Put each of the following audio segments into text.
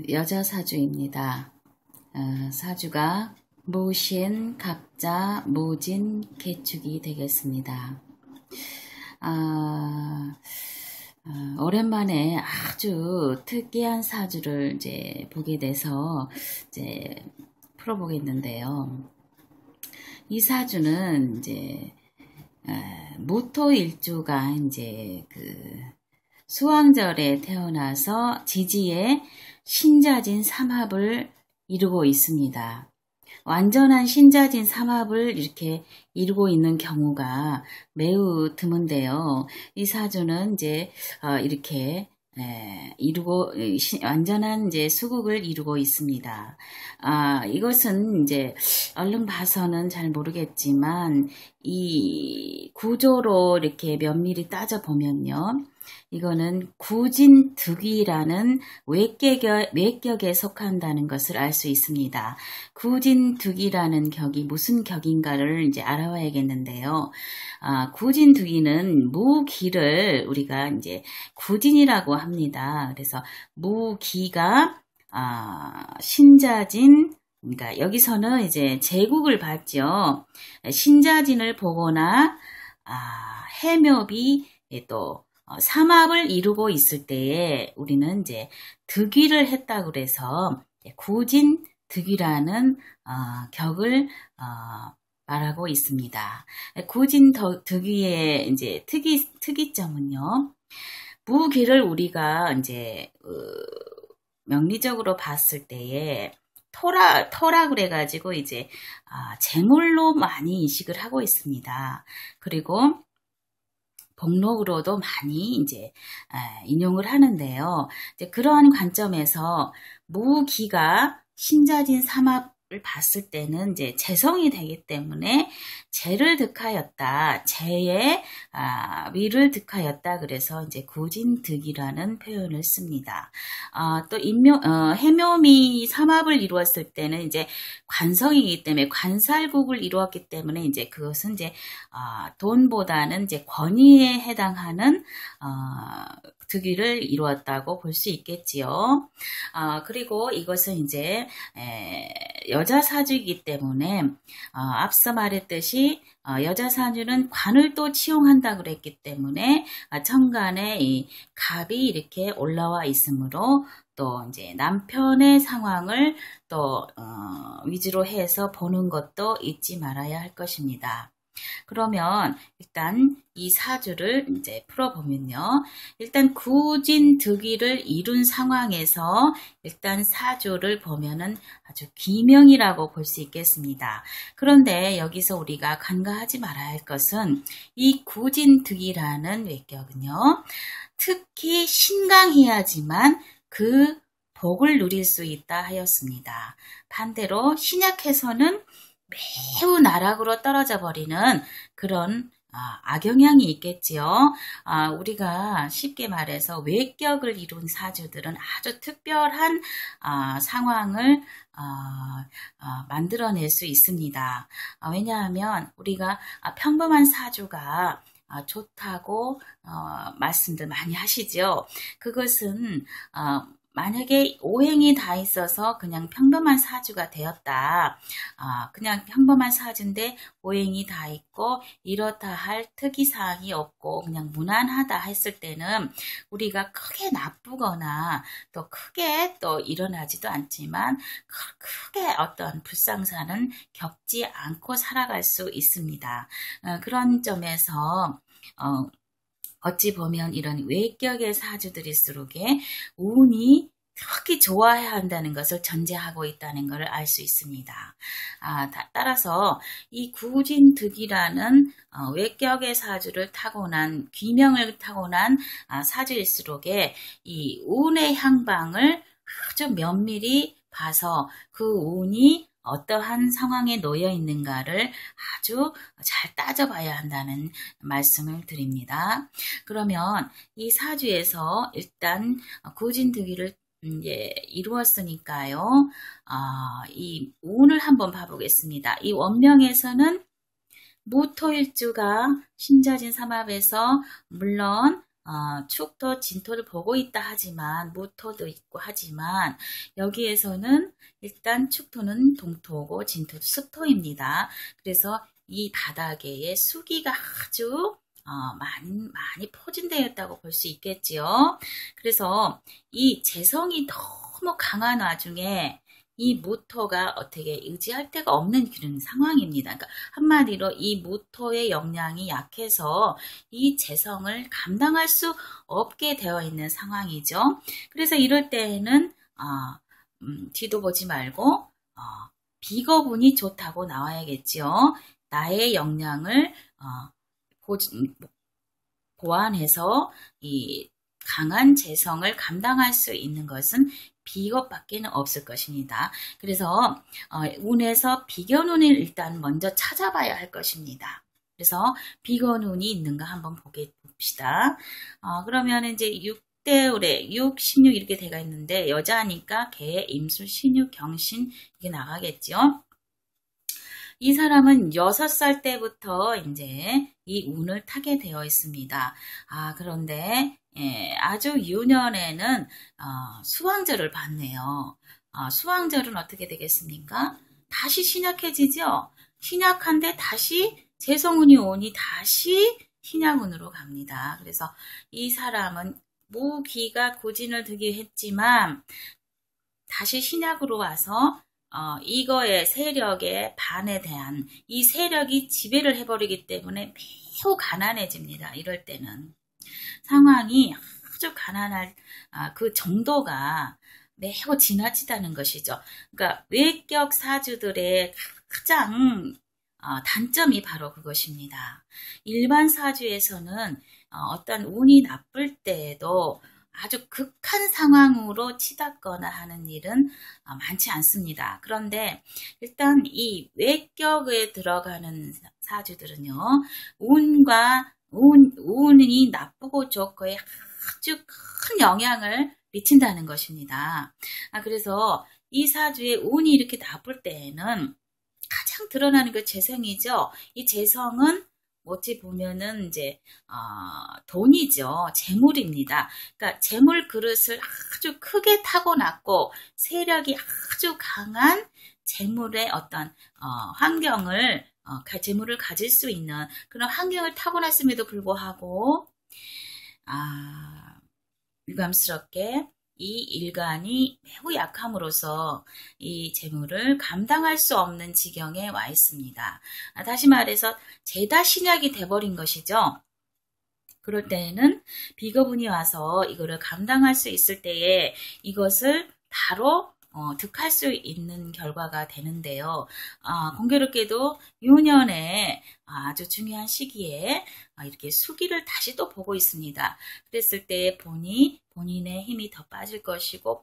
여자 사주입니다. 사주가 무신, 갑자, 무진, 개축이 되겠습니다. 오랜만에 아주 특이한 사주를 이제 보게 돼서 이제 풀어보겠는데요. 이 사주는 이제 무토일주가 이제 수왕절에 태어나서 지지에 신자진 삼합을 이루고 있습니다. 완전한 신자진 삼합을 이렇게 이루고 있는 경우가 매우 드문데요. 이 사주는 이제 이렇게 완전한 이제 수국을 이루고 있습니다. 이것은 이제 얼른 봐서는 잘 모르겠지만 이 구조로 이렇게 면밀히 따져보면요. 이거는 구진득이라는 외격에 속한다는 것을 알 수 있습니다. 구진득이라는 격이 무슨 격인가를 이제 알아봐야겠는데요. 구진득이는 무기를 우리가 이제 구진이라고 합니다. 그래서 무기가 신자진, 그러니까 여기서는 이제 제국을 봤죠. 신자진을 보거나 해묘비 또 삼합을 이루고 있을 때에 우리는 이제 득위를 했다고 그래서 구진득이라는 격을 말하고 있습니다. 구진득위의 이제 특이점은요. 무기를 우리가 이제 명리적으로 봤을 때에 토라 그래가지고 이제 재물로 많이 인식을 하고 있습니다. 그리고 복록으로도 많이 이제 인용을 하는데요. 이제 그러한 관점에서 무기가 신자진 삼합을 봤을 때는 이제 재성이 되기 때문에 재를 득하였다, 재의 위를 득하였다. 그래서 이제 구진득이라는 표현을 씁니다. 또 해묘미 삼합을 이루었을 때는 이제 관성이기 때문에 관살국을 이루었기 때문에 이제 그것은 이제 돈보다는 이제 권위에 해당하는 득위를 이루었다고 볼 수 있겠지요. 그리고 이것은 이제 여자 사주이기 때문에 앞서 말했듯이 여자 사주는 관을 또 치용한다 그랬기 때문에 천간에 이 갑이 이렇게 올라와 있으므로 또 이제 남편의 상황을 또 위주로 해서 보는 것도 잊지 말아야 할 것입니다. 그러면 일단 이 사주를 이제 풀어보면요. 일단 구진득위를 이룬 상황에서 일단 사주를 보면은 아주 기명이라고 볼 수 있겠습니다. 그런데 여기서 우리가 간과하지 말아야 할 것은 이 구진득위라는 외격은요. 특히 신강해야지만 그 복을 누릴 수 있다 하였습니다. 반대로 신약해서는 매우 나락으로 떨어져 버리는 그런 악영향이 있겠지요. 우리가 쉽게 말해서 외격을 이룬 사주들은 아주 특별한 상황을 만들어낼 수 있습니다. 왜냐하면 우리가 평범한 사주가 좋다고 말씀들 많이 하시죠. 그것은 만약에 오행이 다 있어서 그냥 평범한 사주가 되었다. 그냥 평범한 사주인데 오행이 다 있고 이렇다 할 특이사항이 없고 그냥 무난하다 했을 때는 우리가 크게 나쁘거나 또 크게 또 일어나지도 않지만 크게 어떤 불상사는 겪지 않고 살아갈 수 있습니다. 그런 점에서 어찌 보면 이런 외격의 사주들일수록에 운이 특히 좋아야 한다는 것을 전제하고 있다는 것을 알 수 있습니다. 따라서 이 구진득이라는 외격의 사주를 타고난 귀명을 타고난 사주일수록에 이 운의 향방을 아주 면밀히 봐서 그 운이 어떠한 상황에 놓여 있는가를 아주 잘 따져봐야 한다는 말씀을 드립니다. 그러면 이 사주에서 일단 구진득이를 이제 이루었으니까요. 이 운을 한번 봐보겠습니다. 이 원명에서는 무토일주가 신자진 삼합에서 물론 축토, 진토를 보고 있다 하지만 무토도 있고 하지만 여기에서는 일단 축토는 동토고 진토도 수토입니다. 그래서 이 바닥에 수기가 아주 많이 포진되어 있다고 볼 수 있겠지요. 그래서 이 재성이 너무 강한 와중에 이 무토가 어떻게 의지할 데가 없는 그런 상황입니다. 그러니까 한마디로 이 무토의 역량이 약해서 이 재성을 감당할 수 없게 되어 있는 상황이죠. 그래서 이럴 때에는 뒤도 보지 말고 비거분이 좋다고 나와야겠지요. 나의 역량을 보완해서 이 강한 재성을 감당할 수 있는 것은 비겁밖에는 없을 것입니다. 그래서 운에서 비견운을 일단 먼저 찾아봐야 할 것입니다. 그래서 비견운이 있는가 한번 봅시다. 그러면 이제 6대울에 6, 16 이렇게 돼가 있는데 여자니까 개, 임술, 신유, 경신 이게 나가겠죠. 이 사람은 6살 때부터 이제 이 운을 타게 되어 있습니다. 그런데 아주 유년에는 수왕절을 받네요. 수왕절은 어떻게 되겠습니까? 다시 신약해지죠? 신약한데 다시 재성운이 오니 다시 신약운으로 갑니다. 그래서 이 사람은 무기가 고진을 들게 했지만 다시 신약으로 와서 이거의 세력의 반에 대한 이 세력이 지배를 해버리기 때문에 매우 가난해집니다. 이럴 때는 상황이 아주 가난할 그 정도가 매우 지나치다는 것이죠. 그러니까 외격 사주들의 가장 단점이 바로 그것입니다. 일반 사주에서는 어떤 운이 나쁠 때에도 아주 극한 상황으로 치닫거나 하는 일은 많지 않습니다. 그런데 일단 이 외격에 들어가는 사주들은요, 운이 나쁘고 좋고에 아주 큰 영향을 미친다는 것입니다. 그래서 이 사주의 운이 이렇게 나쁠 때에는 가장 드러나는 게 재성이죠. 이 재성은 어찌 보면은 이제 돈이죠. 재물입니다. 그러니까 재물 그릇을 아주 크게 타고났고 세력이 아주 강한 재물의 어떤 환경을 재물을 가질 수 있는 그런 환경을 타고났음에도 불구하고 유감스럽게 이 일간이 매우 약함으로써 이 재물을 감당할 수 없는 지경에 와 있습니다. 다시 말해서 죄다 신약이 돼버린 것이죠. 그럴 때에는 비거분이 와서 이거를 감당할 수 있을 때에 이것을 바로 득할 수 있는 결과가 되는데요. 공교롭게도 유년에 아주 중요한 시기에 이렇게 수기를 다시 또 보고 있습니다. 그랬을 때 본인의 힘이 더 빠질 것이고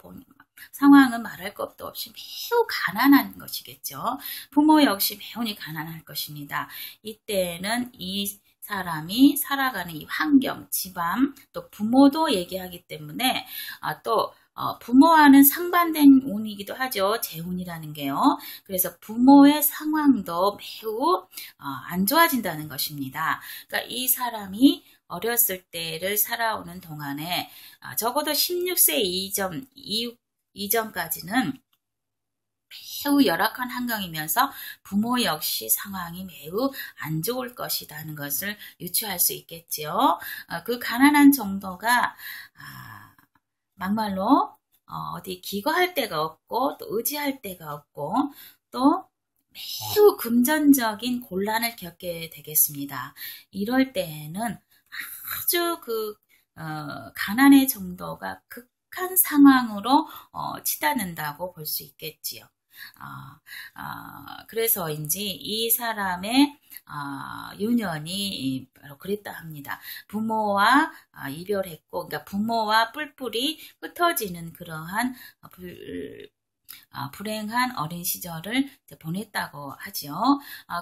상황은 말할 것도 없이 매우 가난한 것이겠죠. 부모 역시 매우 가난할 것입니다. 이때는 이 사람이 살아가는 이 환경, 집안, 또 부모도 얘기하기 때문에 또 부모와는 상반된 운이기도 하죠. 재운이라는 게요. 그래서 부모의 상황도 매우 안 좋아진다는 것입니다. 그러니까 이 사람이 어렸을 때를 살아오는 동안에 적어도 16세 이전까지는 매우 열악한 환경이면서 부모 역시 상황이 매우 안 좋을 것이라는 것을 유추할 수 있겠지요. 그 가난한 정도가 막말로 어디 기거할 데가 없고 또 의지할 데가 없고 또 매우 금전적인 곤란을 겪게 되겠습니다. 이럴 때에는 아주 가난의 정도가 극한 상황으로 치닫는다고 볼 수 있겠지요. 그래서인지 이 사람의 유년이 바로 그랬다 합니다. 부모와 이별했고, 그러니까 부모와 뿔뿔이 흩어지는 그러한 불행한 어린 시절을 보냈다고 하죠.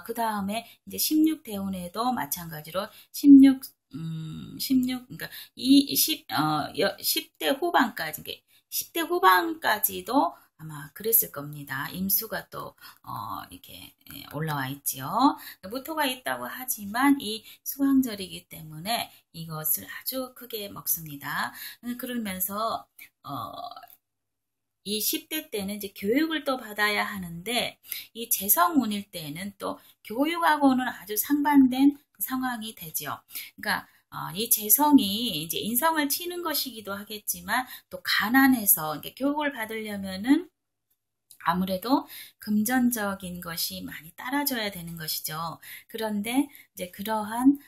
그 다음에 이제 16대운에도 마찬가지로 16, 그러니까 10대 후반까지, 10대 후반까지도 아마 그랬을 겁니다. 임수가 또 이렇게 올라와 있지요. 무토가 있다고 하지만 이 수황절이기 때문에 이것을 아주 크게 먹습니다. 그러면서 이 10대 때는 이제 교육을 또 받아야 하는데 이 재성운일 때는 또 교육하고는 아주 상반된 상황이 되죠. 그러니까 이 재성이 이제 인성을 치는 것이기도 하겠지만 또 가난해서 교육을 받으려면은 아무래도 금전적인 것이 많이 따라줘야 되는 것이죠. 그런데 이제 그러한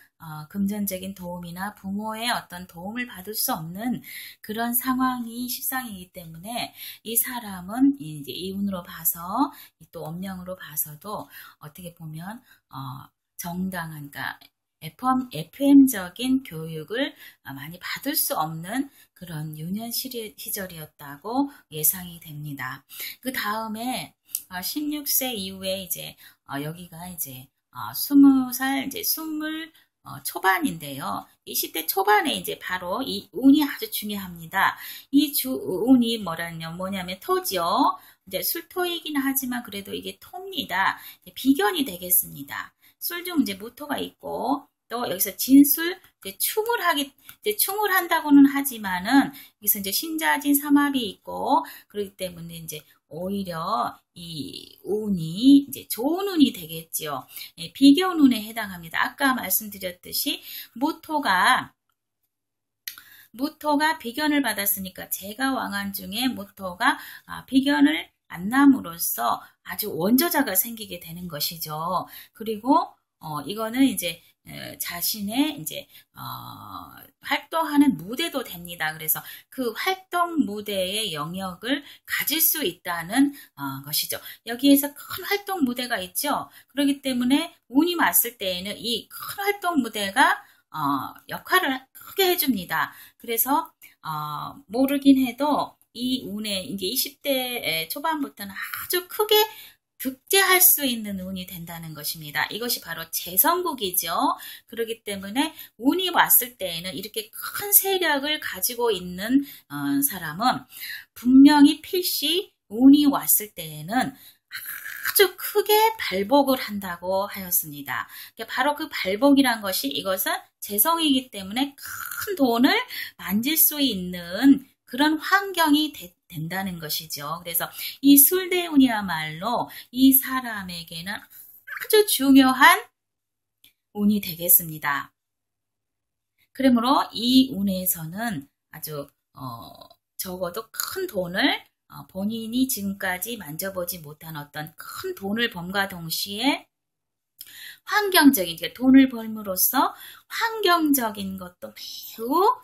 금전적인 도움이나 부모의 어떤 도움을 받을 수 없는 그런 상황이 십상이기 때문에 이 사람은 이제 이운으로 봐서 또 원명으로 봐서도 어떻게 보면 정당한 그러니까 FM적인 교육을 많이 받을 수 없는 그런 유년 시절이었다고 예상이 됩니다. 그 다음에 16세 이후에 이제 여기가 이제 20살 이제 20 초반인데요. 20대 초반에 이제 바로 이 운이 아주 중요합니다. 이 운이 뭐냐면 토죠. 이제 술토이긴 하지만 그래도 이게 토입니다. 비견이 되겠습니다. 술 중 이제 무토가 있고 또 여기서 진술 충을 한다고는 하지만은 여기서 이제 신자진 삼합이 있고 그렇기 때문에 이제 오히려 이 운이 이제 좋은 운이 되겠지요. 비견 운에 해당합니다. 아까 말씀드렸듯이 무토가 비견을 받았으니까 제가 왕한 중에 무토가 비견을 안 남으로써 아주 원조자가 생기게 되는 것이죠. 그리고 이거는 이제 자신의 이제 활동하는 무대도 됩니다. 그래서 그 활동 무대의 영역을 가질 수 있다는 것이죠. 여기에서 큰 활동 무대가 있죠. 그렇기 때문에 운이 왔을 때에는 이 큰 활동 무대가 역할을 크게 해줍니다. 그래서 모르긴 해도 이 운에 이제 20대 초반부터는 아주 크게 득제할 수 있는 운이 된다는 것입니다. 이것이 바로 재성국이죠. 그렇기 때문에 운이 왔을 때에는 이렇게 큰 세력을 가지고 있는 사람은 분명히 필시 운이 왔을 때에는 아주 크게 발복을 한다고 하였습니다. 바로 그 발복이란 것이 이것은 재성이기 때문에 큰 돈을 만질 수 있는 그런 환경이 된다는 것이죠. 그래서 이 술대운이야말로 이 사람에게는 아주 중요한 운이 되겠습니다. 그러므로 이 운에서는 아주 적어도 큰 돈을 본인이 지금까지 만져보지 못한 어떤 큰 돈을 범과 동시에 환경적인 돈을 벌므로써 환경적인 것도 매우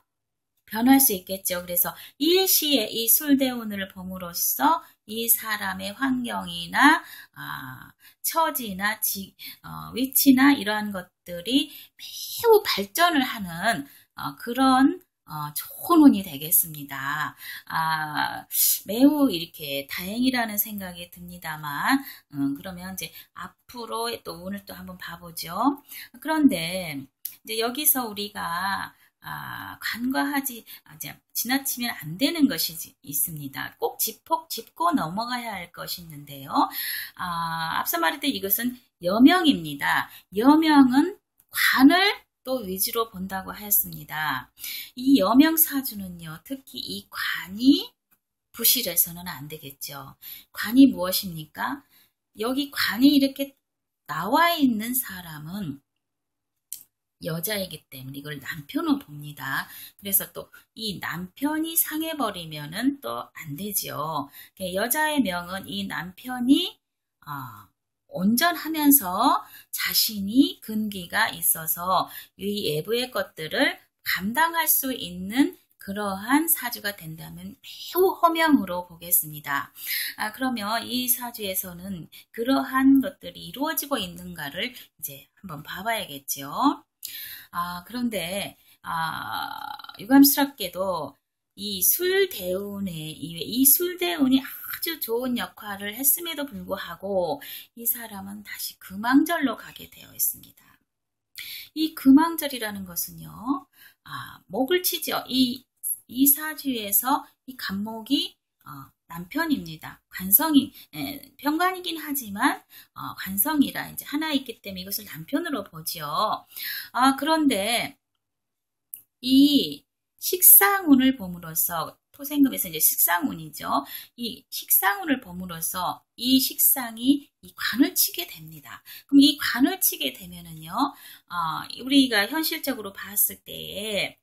변할 수 있겠죠. 그래서 일시에 이 술대운을 범으로써 이 사람의 환경이나 처지나 위치나 이러한 것들이 매우 발전을 하는 그런 좋은 운이 되겠습니다. 매우 이렇게 다행이라는 생각이 듭니다만, 그러면 이제 앞으로 또 운을 또 한번 봐보죠. 그런데 이제 여기서 우리가 간과하지 지나치면 안 되는 것이 있습니다. 꼭 짚고 넘어가야 할 것이 있는데요. 앞서 말했던 이것은 여명입니다. 여명은 관을 또 위주로 본다고 하였습니다. 이 여명사주는요, 특히 이 관이 부실해서는 안 되겠죠. 관이 무엇입니까? 여기 관이 이렇게 나와 있는 사람은 여자이기 때문에 이걸 남편으로 봅니다. 그래서 또 이 남편이 상해버리면은 또 안 되죠. 여자의 명은 이 남편이 온전하면서 자신이 근기가 있어서 이 외부의 것들을 감당할 수 있는 그러한 사주가 된다면 매우 호명으로 보겠습니다. 그러면 이 사주에서는 그러한 것들이 이루어지고 있는가를 이제 한번 봐봐야겠죠. 그런데 유감스럽게도 이 술대운이 아주 좋은 역할을 했음에도 불구하고 이 사람은 다시 금왕절로 가게 되어 있습니다. 이 금왕절이라는 것은요, 목을 치죠. 이 사주에서 이 간목이 남편입니다. 관성이 편관이긴 하지만 관성이라 이제 하나 있기 때문에 이것을 남편으로 보지요. 그런데 이 식상운을 봄으로써 토생금에서 이제 식상운이죠. 이 식상운을 봄으로써 이 식상이 이 관을 치게 됩니다. 그럼 이 관을 치게 되면은요, 우리가 현실적으로 봤을 때에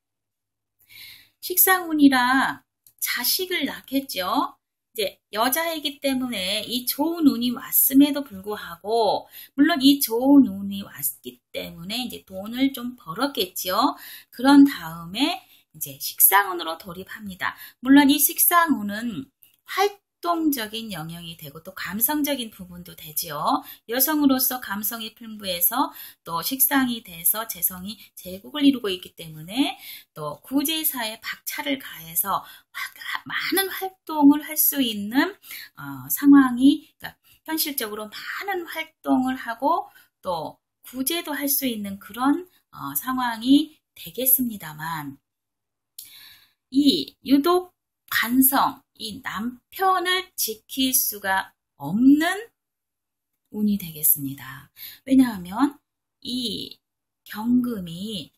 식상운이라 자식을 낳겠죠. 이제 여자이기 때문에 이 좋은 운이 왔음에도 불구하고, 물론 이 좋은 운이 왔기 때문에 이제 돈을 좀 벌었겠죠. 그런 다음에 이제 식상운으로 돌입합니다. 물론 이 식상운은 활동적인 영역이 되고 또 감성적인 부분도 되지요. 여성으로서 감성이 풍부해서 또 식상이 돼서 재성이 제국을 이루고 있기 때문에 또 구제사에 박차를 가해서 많은 활동을 할 수 있는 상황이, 그러니까 현실적으로 많은 활동을 하고 또 구제도 할 수 있는 그런 상황이 되겠습니다만, 이 유독 관성, 이 남편을 지킬 수가 없는 운이 되겠습니다. 왜냐하면 이 경금이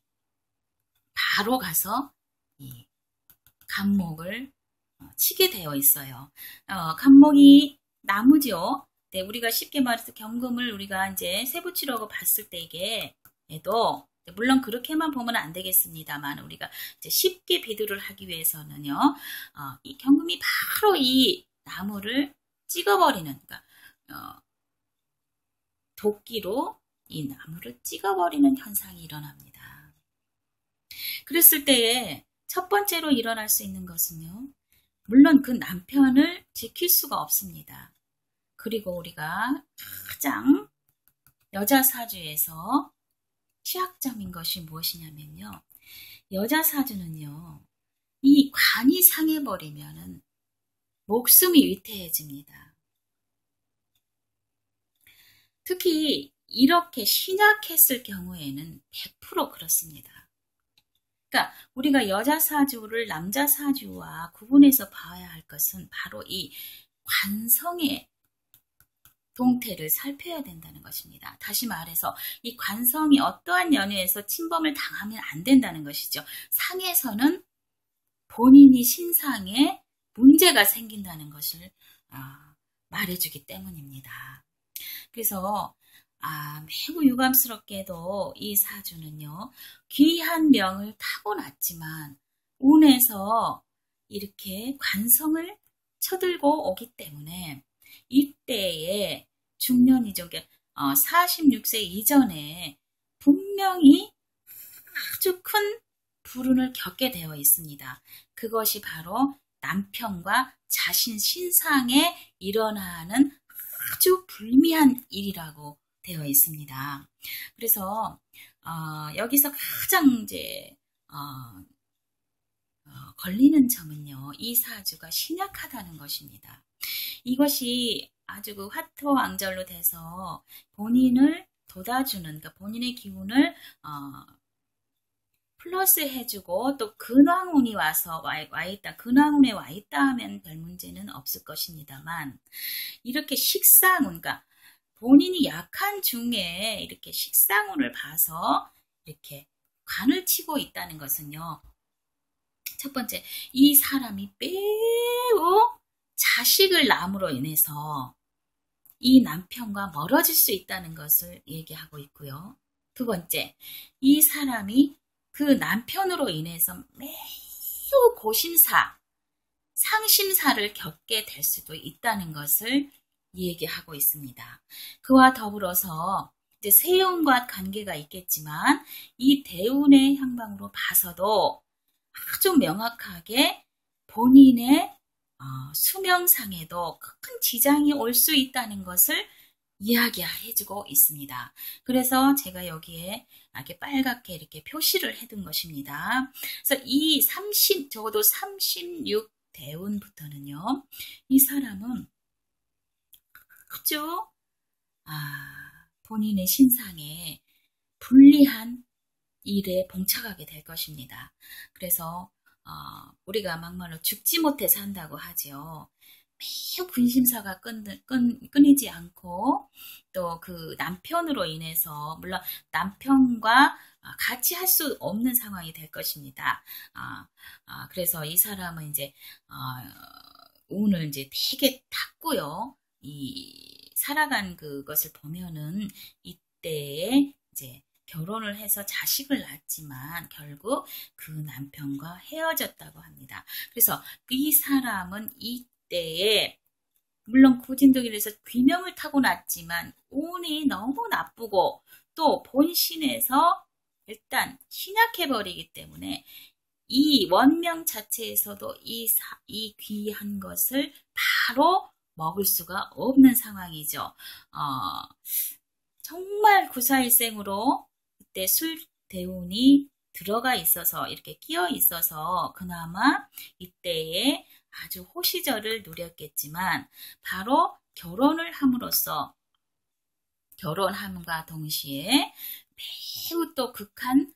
바로 가서 이 간목을 치게 되어 있어요. 간목이 나무죠. 네, 우리가 쉽게 말해서 경금을 우리가 이제 세부치라고 봤을 때에도 물론 그렇게만 보면 안 되겠습니다만, 우리가 이제 쉽게 비교를 하기 위해서는요, 이 경금이 바로 이 나무를 찍어버리는, 그러니까 도끼로 이 나무를 찍어버리는 현상이 일어납니다. 그랬을 때에 첫 번째로 일어날 수 있는 것은요, 물론 그 남편을 지킬 수가 없습니다. 그리고 우리가 가장 여자 사주에서 취약점인 것이 무엇이냐면요, 여자 사주는요, 이 관이 상해버리면은 목숨이 위태해집니다. 특히 이렇게 신약했을 경우에는 100% 그렇습니다. 그러니까 우리가 여자 사주를 남자 사주와 구분해서 봐야 할 것은 바로 이 관성의 동태를 살펴야 된다는 것입니다. 다시 말해서 이 관성이 어떠한 연유에서 침범을 당하면 안 된다는 것이죠. 상에서는 본인이 신상에 문제가 생긴다는 것을 말해주기 때문입니다. 그래서 매우 유감스럽게도 이 사주는요, 귀한 명을 타고났지만 운에서 이렇게 관성을 쳐들고 오기 때문에 이때에 중년이죠. 46세 이전에 분명히 아주 큰 불운을 겪게 되어 있습니다. 그것이 바로 남편과 자신 신상에 일어나는 아주 불미한 일이라고 되어 있습니다. 그래서 여기서 가장 이제 걸리는 점은요, 이 사주가 신약하다는 것입니다. 이것이 아주 그 화토왕절로 돼서 본인을 돋아주는, 그러니까 본인의 기운을 플러스 해주고 또 근황운이 와서 와있다, 근황운에 와있다 하면 별 문제는 없을 것입니다만, 이렇게 식상운, 그러니까 본인이 약한 중에 이렇게 식상운을 봐서 이렇게 관을 치고 있다는 것은요, 첫 번째, 이 사람이 매우 자식을 낳음으로 인해서 이 남편과 멀어질 수 있다는 것을 얘기하고 있고요. 두 번째, 이 사람이 그 남편으로 인해서 매우 고심사, 상심사를 겪게 될 수도 있다는 것을 얘기하고 있습니다. 그와 더불어서 이제 세운과 관계가 있겠지만 이 대운의 향방으로 봐서도 아주 명확하게 본인의 수명상에도 큰 지장이 올 수 있다는 것을 이야기해주고 있습니다. 그래서 제가 여기에 이렇게 빨갛게 이렇게 표시를 해둔 것입니다. 그래서 이 적어도 36 대운부터는요, 이 사람은 아주 본인의 신상에 불리한 일에 봉착하게 될 것입니다. 그래서 우리가 막말로 죽지 못해 산다고 하지요. 매우 분심사가 끊이지 않고 또 그 남편으로 인해서 물론 남편과 같이 할 수 없는 상황이 될 것입니다. 그래서 이 사람은 이제 운을 이제 되게 탔고요. 이 살아간 그것을 보면은 이때에 이제 결혼을 해서 자식을 낳았지만 결국 그 남편과 헤어졌다고 합니다. 그래서 이 사람은 이때에 물론 고진득일에서 귀명을 타고났지만 운이 너무 나쁘고 또 본신에서 일단 신약해버리기 때문에 이 원명 자체에서도 이 귀한 것을 바로 먹을 수가 없는 상황이죠. 정말 구사일생으로 그때 술대운이 들어가 있어서 이렇게 끼어 있어서 그나마 이때에 아주 호시절을 누렸겠지만 바로 결혼을 함으로써 결혼함과 동시에 매우 또 극한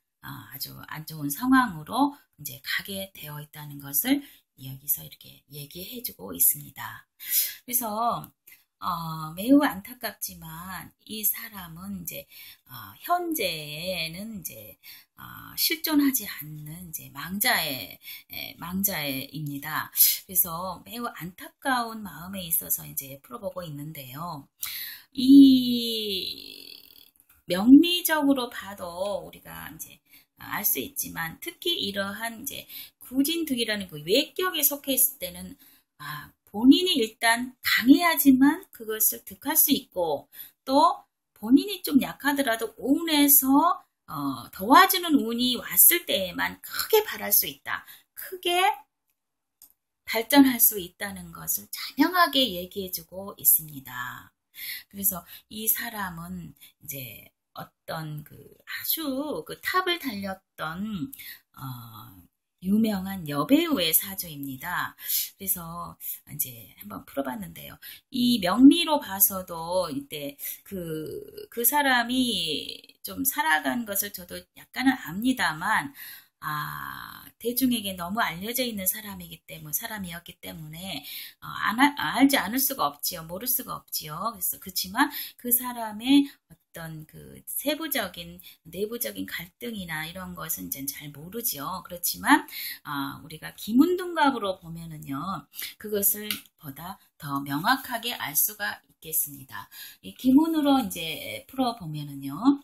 아주 안 좋은 상황으로 이제 가게 되어 있다는 것을 여기서 이렇게 얘기해주고 있습니다. 그래서 매우 안타깝지만 이 사람은 이제 현재는 이제 실존하지 않는 이제 망자입니다. 그래서 매우 안타까운 마음에 있어서 이제 풀어보고 있는데요. 이 명리적으로 봐도 우리가 이제 알 수 있지만 특히 이러한 이제 구진득이라는 그 외격에 속해 있을 때는 본인이 일단 강해야지만 그것을 득할 수 있고 또 본인이 좀 약하더라도 운에서 도와주는 운이 왔을 때에만 크게 발할 수 있다. 크게 발전할 수 있다는 것을 자명하게 얘기해주고 있습니다. 그래서 이 사람은 이제 어떤 아주 탑을 달렸던 유명한 여배우의 사주입니다. 그래서 이제 한번 풀어봤는데요. 이 명리로 봐서도 이때 그 사람이 좀 살아간 것을 저도 약간은 압니다만, 대중에게 너무 알려져 있는 사람이었기 때문에, 알지 않을 수가 없지요. 모를 수가 없지요. 그렇지만 그 사람의 어떤 세부적인, 내부적인 갈등이나 이런 것은 이제 잘 모르지요. 그렇지만, 우리가 기문둔갑으로 보면은요, 그것을 보다 더 명확하게 알 수가 있겠습니다. 이 기문으로 이제 풀어보면은요,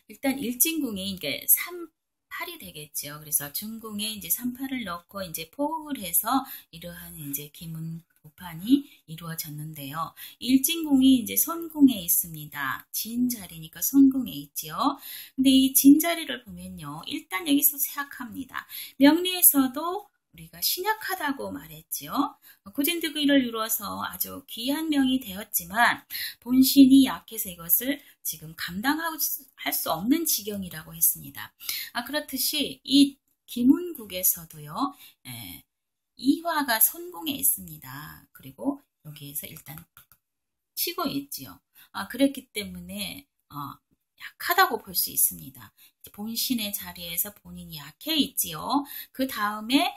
일단 일진궁이 이게 3팔이 되겠죠. 그래서 중궁에 이제 3팔을 넣고 이제 포옹을 해서 이러한 이제 기문 도판이 이루어졌는데요. 일진궁이 이제 손궁에 있습니다. 진 자리니까 손궁에 있지요. 근데 이 진 자리를 보면요. 일단 여기서 생각합니다. 명리에서도 우리가 신약하다고 말했지요. 구진득의를 이루어서 아주 귀한 명이 되었지만 본신이 약해서 이것을 지금 감당할 수 없는 지경이라고 했습니다. 그렇듯이 이 기문국에서도요. 이화가 손궁에 있습니다. 그리고 여기에서 일단 치고 있지요. 그랬기 때문에 약하다고 볼 수 있습니다. 본신의 자리에서 본인이 약해 있지요. 그 다음에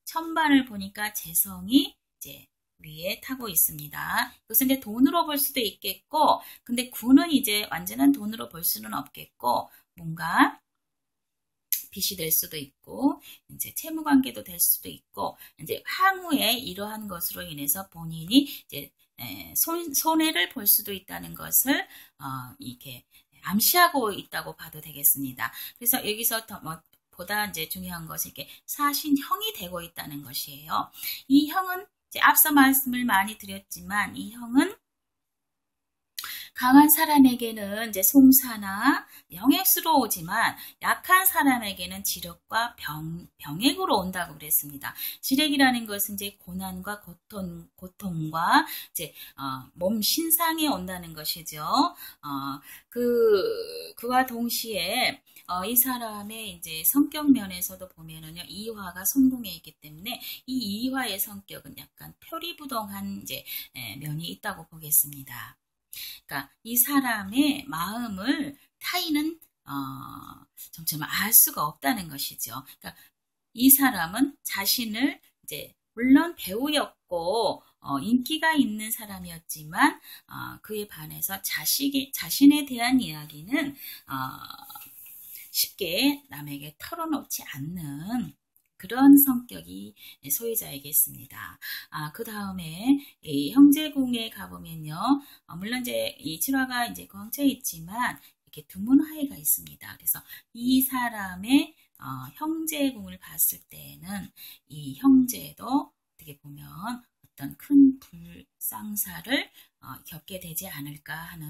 천반을 보니까 재성이 이제 위에 타고 있습니다. 이것은 이제 돈으로 볼 수도 있겠고, 근데 구는 이제 완전한 돈으로 볼 수는 없겠고, 뭔가 빚이 될 수도 있고, 이제 채무 관계도 될 수도 있고, 이제 향후에 이러한 것으로 인해서 본인이 이제 손해를 볼 수도 있다는 것을 이렇게 암시하고 있다고 봐도 되겠습니다. 그래서 여기서 보다 이제 중요한 것은 이렇게 사신형이 되고 있다는 것이에요. 이 형은 이제 앞서 말씀을 많이 드렸지만 이 형은 강한 사람에게는 이제 송사나 영액수로 오지만 약한 사람에게는 지력과 병액으로 온다고 그랬습니다. 지력이라는 것은 이제 고난과 고통과 이제 몸 신상에 온다는 것이죠. 그와 동시에 이 사람의 이제 성격 면에서도 보면은요, 이화가 손궁에 있기 때문에 이 이화의 성격은 약간 표리부동한 이제 면이 있다고 보겠습니다. 그러니까 이 사람의 마음을 타인은 정말 알 수가 없다는 것이죠. 그러니까 이 사람은 자신을 이제 물론 배우였고 인기가 있는 사람이었지만 그에 반해서 자신에 대한 이야기는 쉽게 남에게 털어놓지 않는 그런 성격이 소유자에게 있습니다. 그 다음에 이 형제궁에 가보면요. 물론 이제 이 7화가 이제 광채에 있지만 이렇게 두문하이가 있습니다. 그래서 이 사람의 형제궁을 봤을 때에는 이 형제도 어떻게 보면 어떤 큰 불상사를 겪게 되지 않을까 하는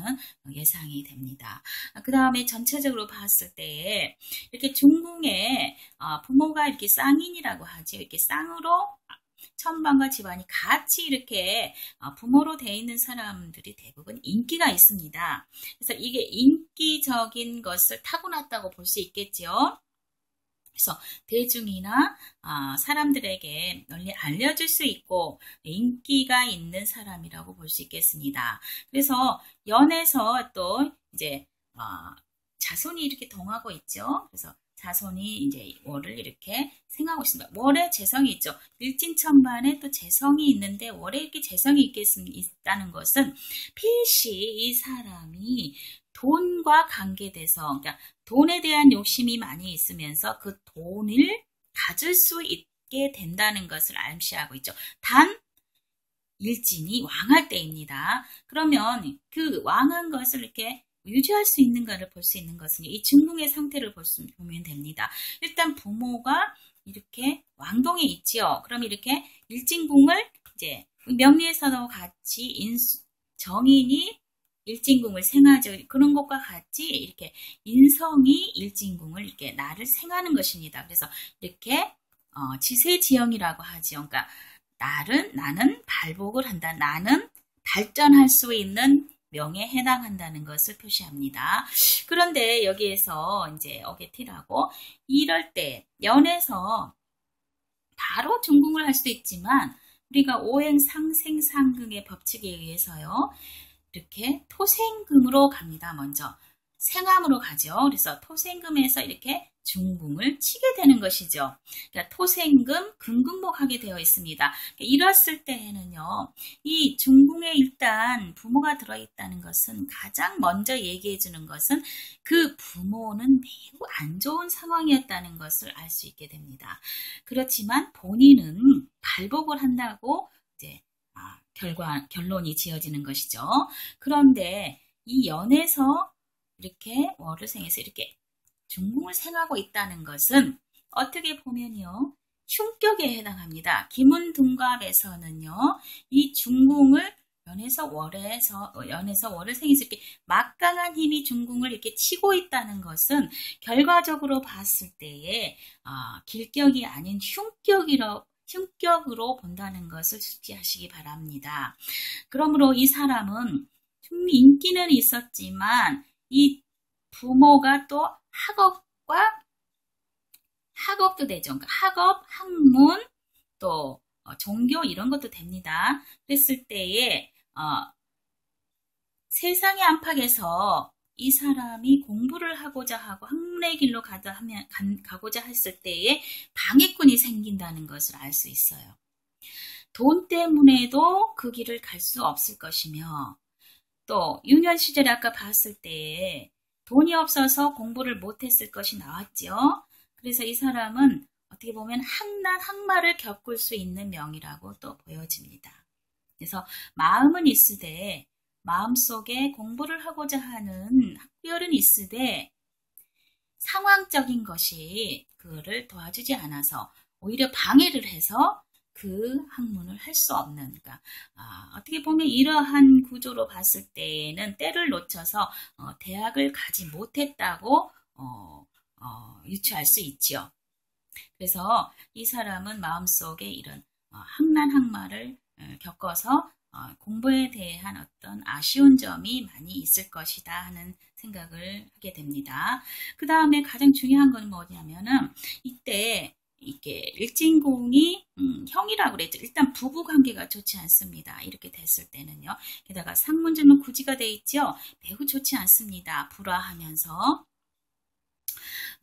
예상이 됩니다. 그 다음에 전체적으로 봤을 때에 이렇게 중궁에 부모가 이렇게 쌍인이라고 하죠. 이렇게 쌍으로 천방과 집안이 같이 이렇게 부모로 되어 있는 사람들이 대부분 인기가 있습니다. 그래서 이게 인기적인 것을 타고났다고 볼 수 있겠죠. 그래서 대중이나 사람들에게 널리 알려질 수 있고 인기가 있는 사람이라고 볼 수 있겠습니다. 그래서 연에서 또 이제 자손이 이렇게 동하고 있죠. 그래서 자손이 이제 월을 이렇게 생하고 있습니다. 월에 재성이 있죠. 일진천반에 또 재성이 있는데 월에 이렇게 재성이 있다는 것은 필시 이 사람이 돈과 관계돼서, 그러니까 돈에 대한 욕심이 많이 있으면서 그 돈을 가질 수 있게 된다는 것을 암시하고 있죠. 단 일진이 왕할 때입니다. 그러면 그 왕한 것을 이렇게 유지할 수 있는가를 볼 수 있는 것은 이 중궁의 상태를 보면 됩니다. 일단 부모가 이렇게 왕동에 있지요. 그럼 이렇게 일진궁을 이제 명리에서도 같이 정인이 일진궁을 생하죠. 그런 것과 같이 이렇게 인성이 일진궁을 이렇게 나를 생하는 것입니다. 그래서 이렇게 지세지형이라고 하죠. 그러니까 나는 발복을 한다. 나는 발전할 수 있는 명에 해당한다는 것을 표시합니다. 그런데 여기에서 이제 어게티라고 이럴 때 연에서 바로 중궁을 할 수도 있지만 우리가 오행상생상극의 법칙에 의해서요. 이렇게 토생금으로 갑니다. 먼저 생암으로 가죠. 그래서 토생금에서 이렇게 중궁을 치게 되는 것이죠. 그러니까 토생금, 금금목하게 되어 있습니다. 이랬을 때에는요, 이 중궁에 일단 부모가 들어있다는 것은 가장 먼저 얘기해 주는 것은 그 부모는 매우 안 좋은 상황이었다는 것을 알 수 있게 됩니다. 그렇지만 본인은 발복을 한다고 이제 결론이 지어지는 것이죠. 그런데 이 연에서 이렇게 월을 생해서 이렇게 중궁을 생하고 있다는 것은 어떻게 보면요. 흉격에 해당합니다. 기문둔갑에서는요. 이 중궁을 연에서 월을 생해서 이렇게 막강한 힘이 중궁을 이렇게 치고 있다는 것은 결과적으로 봤을 때에 길격이 아닌 흉격으로 본다는 것을 숙지하시기 바랍니다. 그러므로 이 사람은 좀 인기는 있었지만 이 부모가 또 학업도 되죠. 그러니까 학업, 학문, 또 종교 이런 것도 됩니다. 그랬을 때에 세상의 안팎에서 이 사람이 공부를 하고자 하고 학문의 길로 가고자 했을 때에 방해꾼이 생긴다는 것을 알 수 있어요. 돈 때문에도 그 길을 갈 수 없을 것이며 또 유년 시절에 아까 봤을 때에 돈이 없어서 공부를 못했을 것이 나왔죠. 그래서 이 사람은 어떻게 보면 항마를 겪을 수 있는 명이라고 또 보여집니다. 그래서 마음은 있으되 마음속에 공부를 하고자 하는 학별은 있으되 상황적인 것이 그를 도와주지 않아서 오히려 방해를 해서 그 학문을 할 수 없는, 그러니까 어떻게 보면 이러한 구조로 봤을 때는 때를 놓쳐서 대학을 가지 못했다고 유추할 수 있지요. 그래서 이 사람은 마음속에 이런 항마를 겪어서 공부에 대한 어떤 아쉬운 점이 많이 있을 것이다 하는 생각을 하게 됩니다. 그 다음에 가장 중요한 건 뭐냐면은 이때 이게 일진궁이 형이라고 그랬죠. 일단 부부 관계가 좋지 않습니다. 이렇게 됐을 때는요. 게다가 상문주는 구지가 돼 있죠. 매우 좋지 않습니다. 불화하면서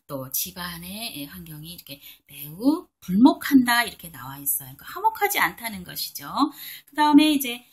또 집안의 환경이 이렇게 매우 불목한다 이렇게 나와 있어요. 그러니까 화목하지 않다는 것이죠. 그 다음에 이제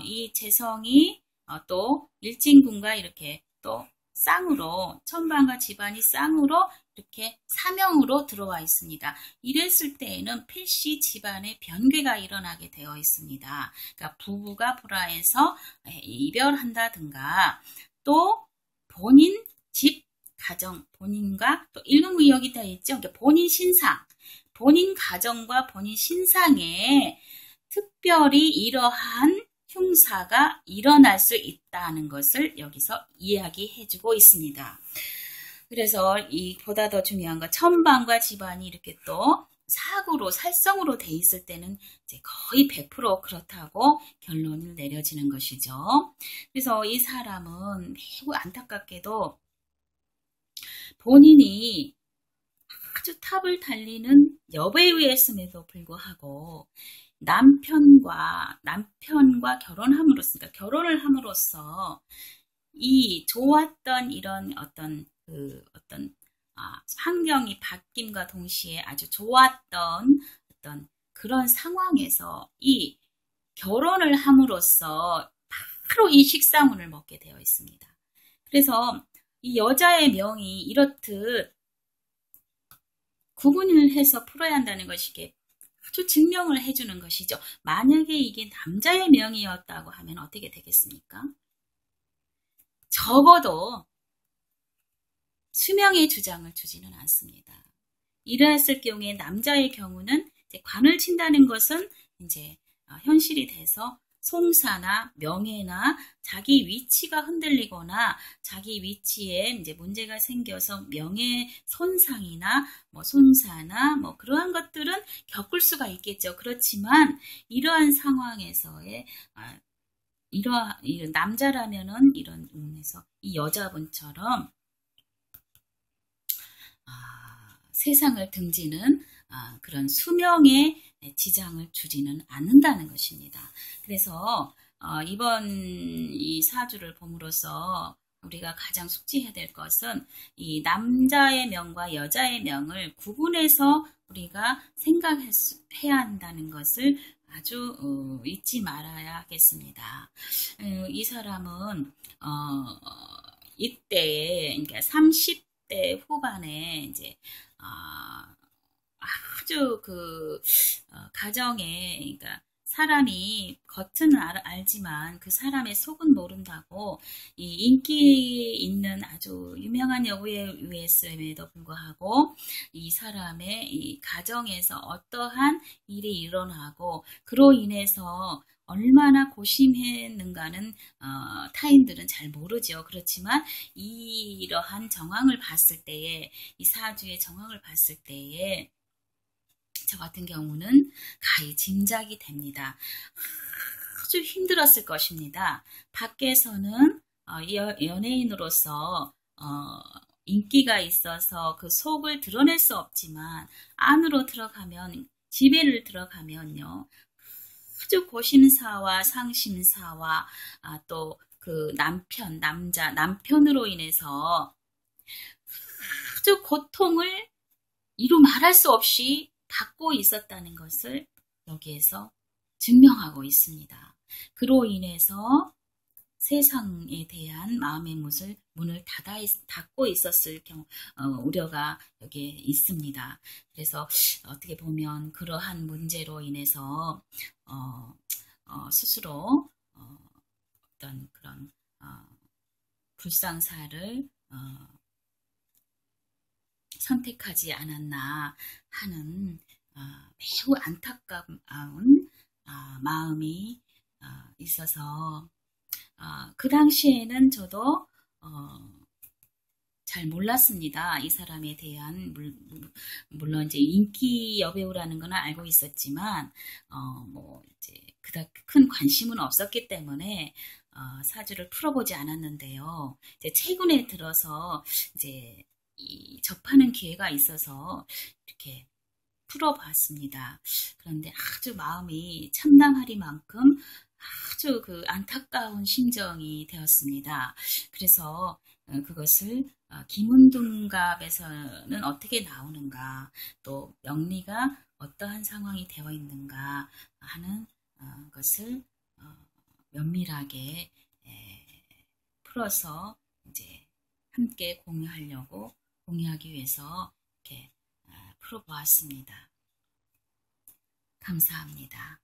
이 재성이 또 일진군과 이렇게 또 쌍으로 천방과 집안이 쌍으로 이렇게 사명으로 들어와 있습니다. 이랬을 때에는 필시 집안에 변괴가 일어나게 되어 있습니다. 그러니까 부부가 불화해서 이별한다든가 또 본인 집 가정 본인과 또 일금의역이 되어 있죠. 그러니까 본인 신상 본인 가정과 본인 신상에 특별히 이러한 흉사가 일어날 수 있다는 것을 여기서 이야기해주고 있습니다. 그래서 보다 더 중요한 건 천방과 집안이 이렇게 또 사구로 살성으로 돼 있을 때는 이제 거의 100% 그렇다고 결론을 내려지는 것이죠. 그래서 이 사람은 매우 안타깝게도 본인이 아주 탑을 달리는 여배에 의했음에도 불구하고 남편과 결혼함으로써, 그러니까 결혼을 함으로써 이 좋았던 이런 어떤 환경이 바뀜과 동시에 아주 좋았던 어떤 그런 상황에서 이 결혼을 함으로써 바로 이 식상운을 먹게 되어 있습니다. 그래서 이 여자의 명이 이렇듯 구분을 해서 풀어야 한다는 것이 이게 아주 증명을 해주는 것이죠. 만약에 이게 남자의 명이었다고 하면 어떻게 되겠습니까? 적어도 수명의 주장을 주지는 않습니다. 이러했을 경우에 남자의 경우는 이제 관을 친다는 것은 이제 현실이 돼서 송사나 명예나 자기 위치가 흔들리거나 자기 위치에 이제 문제가 생겨서 명예 손상이나 손사나 그러한 것들은 겪을 수가 있겠죠. 그렇지만 이러한 상황에서의 남자라면은 이런 의미에서 이 여자분처럼 세상을 등지는 그런 수명의 지장을 주지는 않는다는 것입니다. 그래서 이번 이 사주를 봄으로써 우리가 가장 숙지해야 될 것은 이 남자의 명과 여자의 명을 구분해서 우리가 생각해야 한다는 것을 아주 잊지 말아야 하겠습니다. 이 사람은 이때에 그러니까 30대 후반에 이제 아주 가정에 그러니까 사람이 겉은 알지만 그 사람의 속은 모른다고 이 인기 있는 아주 유명한 여우에 의했음에도 불구하고 이 사람의 이 가정에서 어떠한 일이 일어나고 그로 인해서 얼마나 고심했는가는 타인들은 잘 모르죠. 그렇지만 이러한 정황을 봤을 때에 이 사주의 정황을 봤을 때에 저 같은 경우는 가히 짐작이 됩니다. 아주 힘들었을 것입니다. 밖에서는 연예인으로서 인기가 있어서 그 속을 드러낼 수 없지만 안으로 들어가면 집에를 들어가면요. 아주 고심사와 상심사와 또 그 남편으로 인해서 아주 고통을 이루 말할 수 없이 받고 있었다는 것을 여기에서 증명하고 있습니다. 그로 인해서 세상에 대한 마음의 문을 닫고 있었을 경우 우려가 여기에 있습니다. 그래서 어떻게 보면 그러한 문제로 인해서 스스로 어떤 그런 불상사를 선택하지 않았나 하는 매우 안타까운 마음이 있어서 그 당시에는 저도 잘 몰랐습니다. 이 사람에 대한 물론 이제 인기 여배우라는 건 알고 있었지만 이제 그닥 큰 관심은 없었기 때문에 사주를 풀어보지 않았는데요. 이제 최근에 들어서 이제 접하는 기회가 있어서 이렇게 풀어봤습니다. 그런데 아주 마음이 참담하리만큼 아주 안타까운 심정이 되었습니다. 그래서 그것을 기문등갑에서는 어떻게 나오는가, 또 명리가 어떠한 상황이 되어 있는가 하는 것을 면밀하게 풀어서 이제 함께 공유하기 위해서 이렇게 풀어보았습니다. 감사합니다.